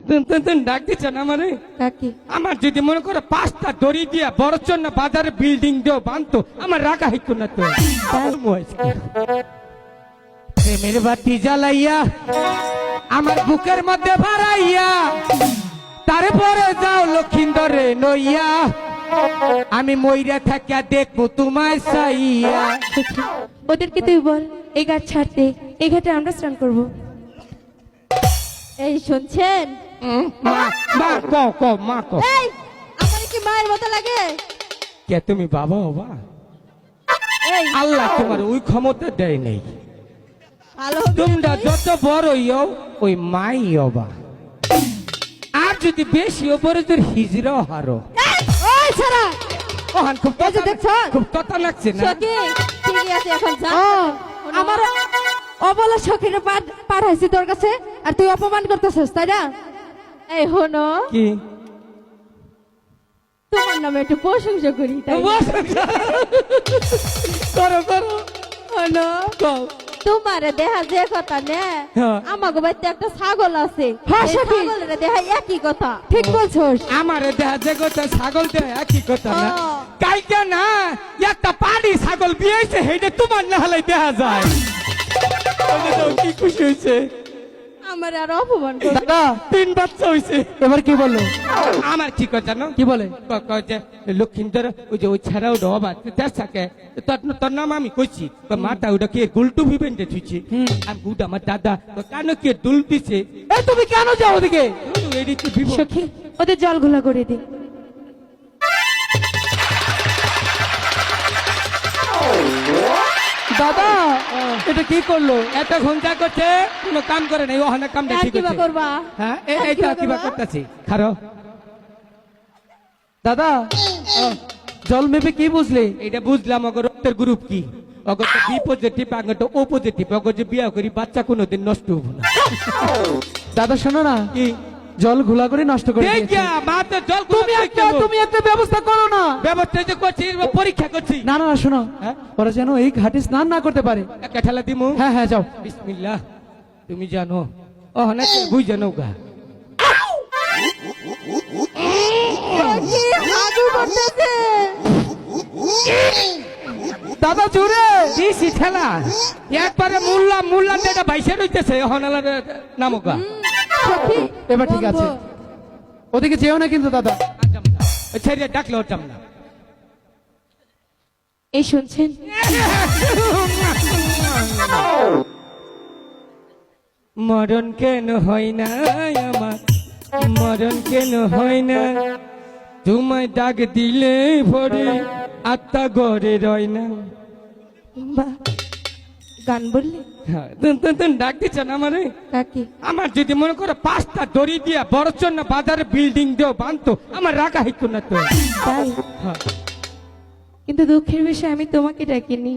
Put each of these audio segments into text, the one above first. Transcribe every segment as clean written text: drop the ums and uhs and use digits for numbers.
তুন ডাক দিচ্ছ না আমারে কাকি আমার যদি মনে করো 5টা দড়ি দিয়া বড়চন্ন বাজারে বিল্ডিং দিও বানতো আমার রাখা হইতো না তো প্রেমের বাতি জ্বালাইয়া আমার বুকের মধ্যে ভরাইয়া তারপরে যাও লক্ষিন্দরে নইয়া আমি মইরা থাকিয়া দেখবো তোমায় চাইয়া। সখী ওদেরকে তুই বল এই ঘাট ছাড়তে, এই ঘাটে আমরা স্নান করবো। এই শুনছেন? মা মা কও কও মা কও। এই আমার কি মায়ের মতো লাগে? কে তুমি বাবা বাবা? এই আল্লাহ তোমার ওই ক্ষমতা দেয় নেই। ভালো হবে তোমরা না? যত বড় হইও ওই মাই হবা, আর যদি বেশি ওপরে তোর হিজড়াও হারো। এই, ওই ছাড়া ওহান খুব এই যে দেখছো? খুব কথা লাগছে না? সখী ঠিকই আছে এখন যা। আমার অবলা সখীর পাঠাইছি তোর কাছে, আর তুই অপমান করতেছিস তাই না? এই হনো কি তোমার নামে একটু প্রশংসা করি তাই না? করো করো হনো কও। তোমারে দেখা যে কথা নে হ্যাঁ। আমাকে বাড়িতে একটা ছাগল আছে। হ্যাঁ, এই সখী। ছাগলের দেখা একই কথা। ঠিক বলছস। আমার দেহা যে কথা ছাগল দেহা একই কথা না। ও। কালকে না একটা পাড়ি ছাগল বিয়েছে হেইটা তোমার না হলে দেখা যায়। ওই যে কি খুশি হয়েছে। আমার আর অপমান করবে। দাদা 3 বাচ্চা হয়েছে। এবার কি বললো? আমার ঠিক কথা জানো কি বলে? লক্ষিন্দর ওই যে ওই ছাড়াও ডবা থাকে তোর নাম আমি কইছি মাথা ওটা কে গুলটু ভিবেন্টে থুইছি আমি গুড আমার দাদা কেন কে দুল দিছে এই তুমি কেন যাও ওদিকে? এদিকে ভিব সখী ওদের জল ঘোলা করে দে। দাদা এটা কি করলো? এতক্ষণ যা করছে কোনো কাম করে নাই ওখানে কামটা আর ঠিক কিবা আছে করবা? হ্যাঁ আর এইটা কিবা করবা? করতেছি খারো দাদা জল মেপে কি বুঝলি? এটা বুঝলাম অগর রক্তের গ্রুপ কি অগর তো বি পজিটিভ আগর তো ও পজিটিভ অগর যে বিয়া করি বাচ্চা কোনোদিন নষ্ট হবো না দাদা শোনো না, কি জল ঘোলা করে নষ্ট করে দিয়েছে। দেখিয়া মাতে জল তুমি একটা ব্যবস্থা করো না। ব্যবস্থা যে করছি পরীক্ষা করছি না না না, শোনো, হ্যাঁ? ওরা যেন এই ঘাটে স্নান না করতে পারে। একটা ঠেলা দিমু হ্যাঁ হ্যাঁ যাও। বিসমিল্লাহ তুমি জানো ও না বুঝ জানো গা কি হাগু করতেছে? দাদা জোরে। দিছি ঠেলা একবারে মুল্লা মুল্লা এটা বাইসে রইতেছে হনালার নামো গা সখী এবার ঠিক আছে, ওদিকে যেও না কিন্তু দাদা। ছেড়ে ডাকলে ওটাম না এই শুনছেন? মরণ কেন হয় না আমার মরণ কেন হয় না তোমায় ডাক দিলে ভরে আত্মা ঘরে রয় না বাহ, গান বললি হ্যাঁ, তুন ডাক দিচ্ছ না আমারে কাকি? আমার যদি মনে করো 5টা দড়ি দিয়া বড়চন্ন বাজারে বিল্ডিং দিও বানতো আমার রাখা হইতো না তো তাই? হ্যাঁ, কিন্তু দুঃখের বিষয় আমি তোমাকে ডাকিনি,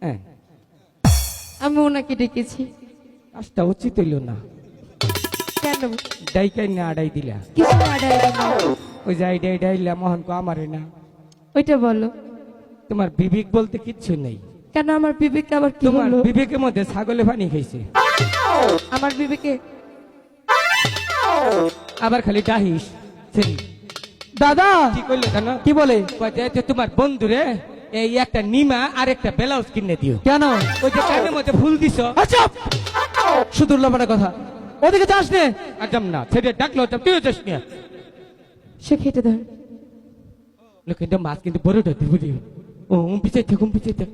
হ্যাঁ, আমি ওনাকে ডেকেছি। কাজটা উচিত হইল না কেন? ডাইকাই না আড়াই দিলা কিছু আড়াই দিল। ওই যাই ডাই ডাইলা মোহন কো আমারে না ওইটা বলো। তোমার বিবেক বলতে কিচ্ছু নেই কেন আমার বিবেকে আবার কি তোমার হলো? বিবেকের মধ্যে ছাগলে পানি খাইছে আমার বিবেকে আবার খালি ডাহিস ছেলে দাদা কি করলে কেন কি বলে? কয় যে, যে তোমার বন্ধু রে এই একটা নিমা আর একটা ব্লাউজ কিনে দিও কেন? ওই যে কানের মধ্যে ফুল দিছ আচ্ছা শুধু উল্লাপাটা কথা, ওদিকে যাস নে। আজম না ছেড়ে ডাকলো তুইও যাস না সে খেতে ধর। কিন্তু মাছ কিন্তু বড়টা দিব দিও ও পিছিয়ে থাকুন পিছিয়ে থাক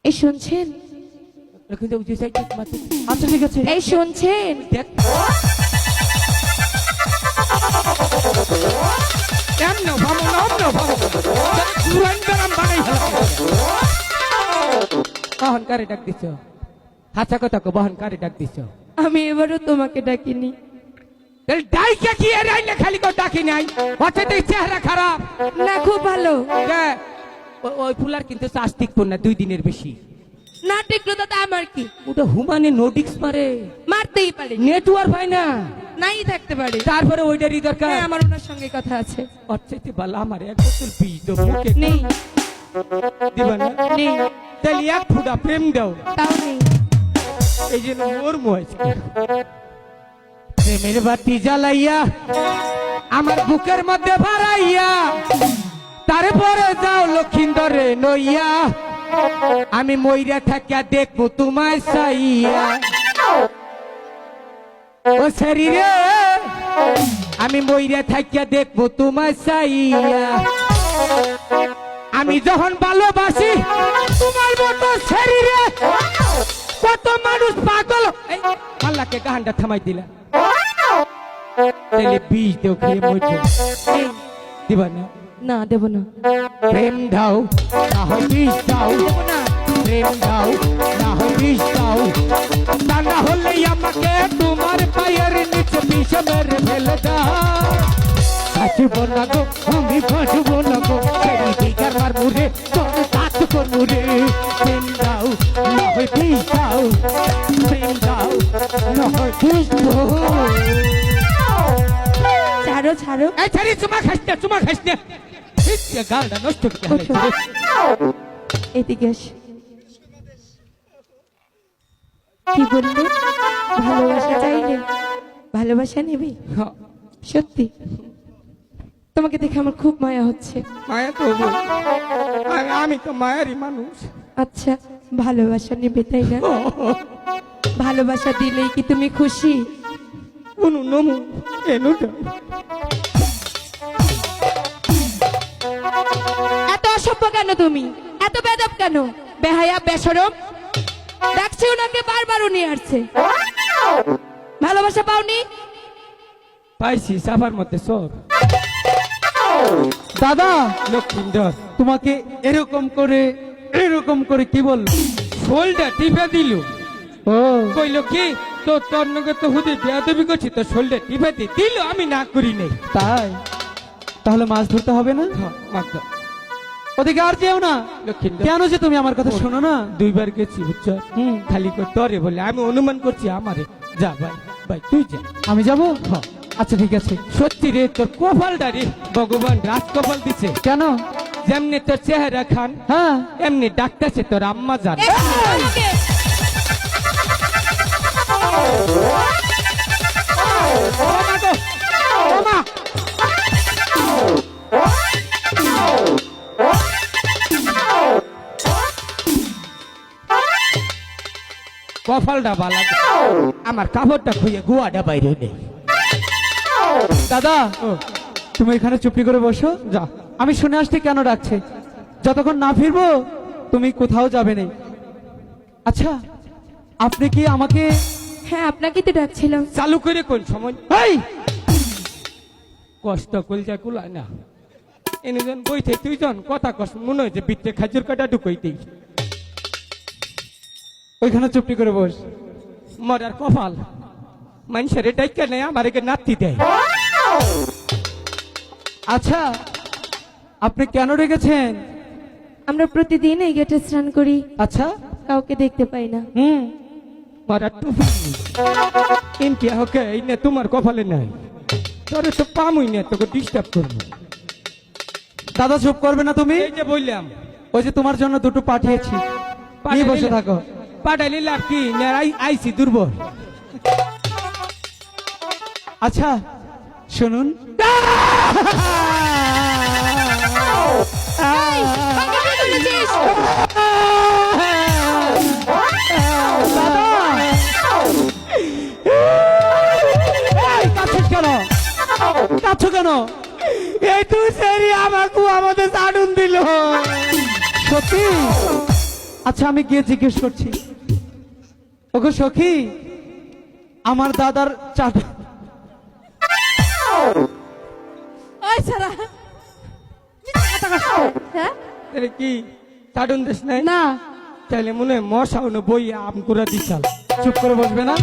এই শুনছেন? কিন্তু ওই যে সাইড মাছ আচ্ছা ঠিক আছে। এই শুনছেন? দেখ কেমন ভাবো না অন্য ভাবো পুরান গরম বানাই বহনকারী ডাক দিছ হাসা কথা কো বহনকারী ডাক দিছ আমি এবারও তোমাকে ডাকিনি। তাহলে ডাইকা কি এর আইলে খালি কো ডাকি নাই হচ্ছে তো চেহারা খারাপ না খুব ভালো। কে? ওই ফুলার কিন্তু চাস্তিক না 2 দিনের বেশি না টিকলো দাদা আমার কি? ওটা হুমানে নোটিক্স মারে মারতেই পারে, নেটওয়ার্ক হয় না নাই থাকতে পারে। তারপরে ওইটারই দরকার হ্যাঁ, আমার ওনার সঙ্গে কথা আছে। অর্চাইতে বালা আমার 1 বোতল বীজ দাও মুখে নেই দিবা না নেই, তাহলে 1 ফুটা প্রেম দাও তাও নেই। এই জন্য মোর মোয়াইছে প্রেমের বাতি জ্বালাইয়া আমার বুকের মধ্যে ভরাইয়া তারপরে যাও লক্ষিন্দরে নইয়া আমি মইরা থাকিয়া দেখবো তোমায় চাইয়া ও শরীরে আমি মইরা থাকিয়া দেখবো তোমায় চাইয়া আমি যখন ভালোবাসি তোমার মতো শরীরে কত মানুষ পাগল আল্লাহকে গানটা থামাই দিলা তাহলে বীজ দেও খেয়ে মরছে দিবা না না দেব না। প্রেম দাও না হয় বিষ দাও প্রেম দাও না হয় বিষ দাও তা না হলে আমাকে তোমার পায়ের নিচে বিষ মেরে ফেলে দাও বাঁচব না গো আমি বাঁচব না গো সেই দিকার মার মুরে তোর কাজ করবো রে প্রেম দাও না হয় বিষ দাও প্রেম দাও না হয় বিষ দাও ছাড়ো ছাড়ো। এই ছাড়ি চুমা খাস না গালটা নষ্ট করে ওঠো। এদিকে এস। কি বললে? ভালোবাসা চাইলে ভালোবাসা নেবে? সত্যি তোমাকে দেখে আমার খুব মায়া হচ্ছে। মায়া তো হবো। আমি তো মায়ারই মানুষ। আচ্ছা ভালোবাসা নেবে তাই না? ভালোবাসা দিলেই কি তুমি খুশি? উনু নমু এনুটা এত অসভ্য কেন তুমি? এত বেদব কেন? বেহায়া বেশরম। ডাকছে ওনাকে বারবার উনি আসছে। ভালোবাসা পাওনি? পাইছি সাফার মধ্যে সর দাদা লক্ষিন্দর তোমাকে এরকম করে কি বললো? শোলটা টিপে দিল ও কইল কি তো তোর নগে তো হুদি বেয়াদবি করছি তো শোলটা টিপে দিল আমি না করি নাই তাই? তাহলে মাছ ধরতে হবে না? মাত্র ওদিকে আর যেও না। লক্ষিন্দর কেন যে তুমি আমার কথা শোনো না? দুইবার গেছি বুঝছ খালি করে তরে বলে আমি অনুমান করছি আমারে যা ভাই ভাই তুই যা আমি যাব? আচ্ছা ঠিক আছে। সত্যি রে তোর কপালটা রে ভগবান রাজ কপাল দিছে কেন? যেমনি তোর চেহারা খান হ্যাঁ এমনি ডাকতেছে তোর আম্মা জান কপালটা বালা আমার কাপড়টা খুঁয়ে গুয়াটা বাইরে নেই দাদা তুমি এখানে চুপটি করে বসো। যা আমি শুনে আসতে কেন ডাকছে। যতক্ষণ না ফিরবো তুমি কোথাও যাবে না। আচ্ছা আপনি কি আমাকে? হ্যাঁ আপনাকে তো ডাকছিলাম। চালু করে কোন সময় এই কষ্ট কলজা কুলায় না এনেজন বইতে তুই জন কথা কষ্ট মনে হয় যে বিত্তে খাজুর কাটা ঢুকাইতেই ওইখানে চুপটি করে বস। মরার কপাল মানুষের ডাইকা নেই আমার একে নাতি দেয় আচ্ছা আপনি কেন রেখেছেন? আমরা প্রতিদিন এই গেটে স্নান করি, আচ্ছা কাউকে দেখতে পাই না। মরার টুপি কিন্তু ওকে এই নে তোমার কপালে নাই তোরে তো পামুই না তোকে ডিস্টার্ব করবো দাদা চুপ করবে না তুমি? এই যে বললাম ওই যে তোমার জন্য দুটো পাঠিয়েছি, নিয়ে বসে থাকো। পাঠাইলে লাভ কি না আইসি দুর্বল আচ্ছা শুনুন। কাছো কেন? এই তুই সেরি আমাকে আমাদের আগুন দিল সত্যি? আচ্ছা আমি গিয়ে জিজ্ঞেস করছি। ওগো সখী আমার দাদার চাটা ওই সারা হ্যাঁ তাহলে কি চাটুন দেশ নাই না তাহলে মনে হয় মশাও না বই আম করে দিছাল চুপ করে বসবে না?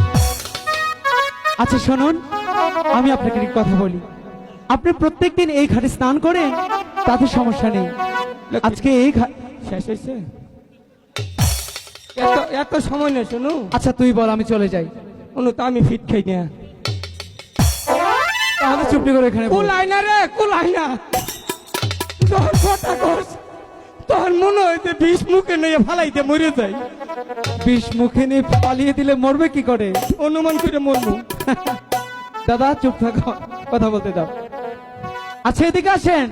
আচ্ছা শুনুন আমি আপনাকে একটা কথা বলি। আপনি প্রত্যেকদিন এই ঘাটে স্নান করেন তাতে সমস্যা নেই। আজকে এই শেষ হয়েছে এত এত সময় নেই শোনো আচ্ছা তুই বল আমি চলে যাই। অনু তো আমি ফিট খাই না তাহলে চুপটি করে এখানে বস। কুলাই না রে কুলাই না তখন কথা কস তখন মনে হইতে বিষ মুখে নিয়ে ফালাইতে মরে যাই বিষ মুখে নিয়ে পালিয়ে দিলে মরবে কি করে? অনুমান করে মরবো দাদা চুপ থাকো, কথা বলতে দাও। আচ্ছা এদিকে আসেন,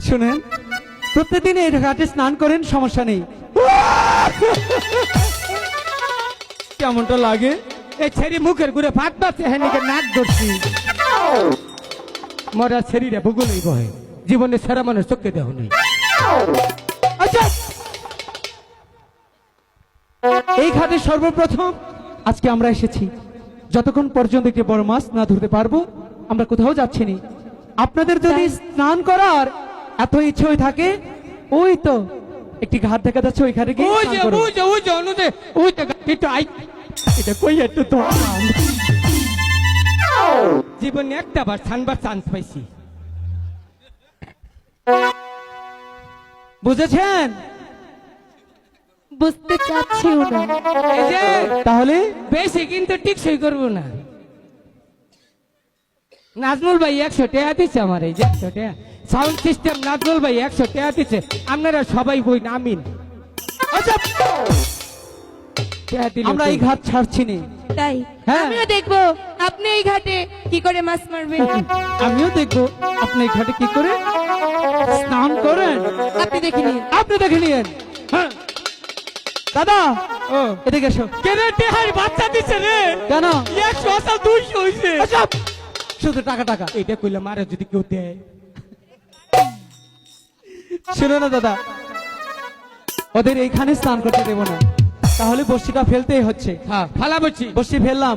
শুনেন প্রত্যেকদিন এই ঘাটে স্নান করেন, সমস্যা নেই। কেমনটা লাগে? এই ছেড়ি মুখের ঘুরে ভাত পাচ্ছে হেনিকে নাক ধরছি মরা ছেড়িরে ভূগোলই বহে জীবনে সেরা মানুষ চোখে দেহ নেই। আচ্ছা এই ঘাটে সর্বপ্রথম আজকে আমরা এসেছি, যতক্ষণ পর্যন্ত একটি বড় মাছ না ধরতে পারবো আমরা কোথাও যাচ্ছি না। আপনাদের যদি স্নান করার এত ইচ্ছে হয়ে থাকে, ওই তো একটি ঘাট দেখা যাচ্ছে, ওই ঘাটে গিয়ে ওই স্নান যে করুন। ওই যে ওই যে অনুদে ওই যে একটু আই এটা কই একটু তো জীবনে একটা বার সানবার চান্স পাইছি। বুঝেছেন? বুঝতে চাচ্ছিও না। এই যে তাহলে বেশি কিন্তু টিকসই করবো না। নাজমুল ভাই 100 টাকা দিচ্ছে আমার, এই যে 100 টাকা সাউন্ড সিস্টেম নাজমুল ভাই 100 টাকা দিচ্ছে, আপনারা সবাই বই আমিন। আচ্ছা টাকা দিলে আমরা এই কই? ঘাট ছাড়ছি না। তাই হ্যাঁ। আমিও দেখবো আপনি এই ঘাটে কি করে মাছ মারবেন। আমিও দেখবো আপনি এই ঘাটে কি করে স্নান করেন, আপনি দেখে নিন। আপনি দেখে নিয়েন। হ্যাঁ। দাদা ও এদিকে এসো। কেন টেহার বাচ্চা দিচ্ছে রে? কেন? 100 আসা 200 হইছে। আচ্ছা, শুধু টাকা টাকা। এটা কইলাম আরে যদি কেউ দেয়। শুনো না দাদা, ওদের এইখানে স্নান করতে দেবো না, তাহলে বর্ষিটা ফেলতেই হচ্ছে। হ্যাঁ ফালা বলছি। বর্ষি ফেললাম,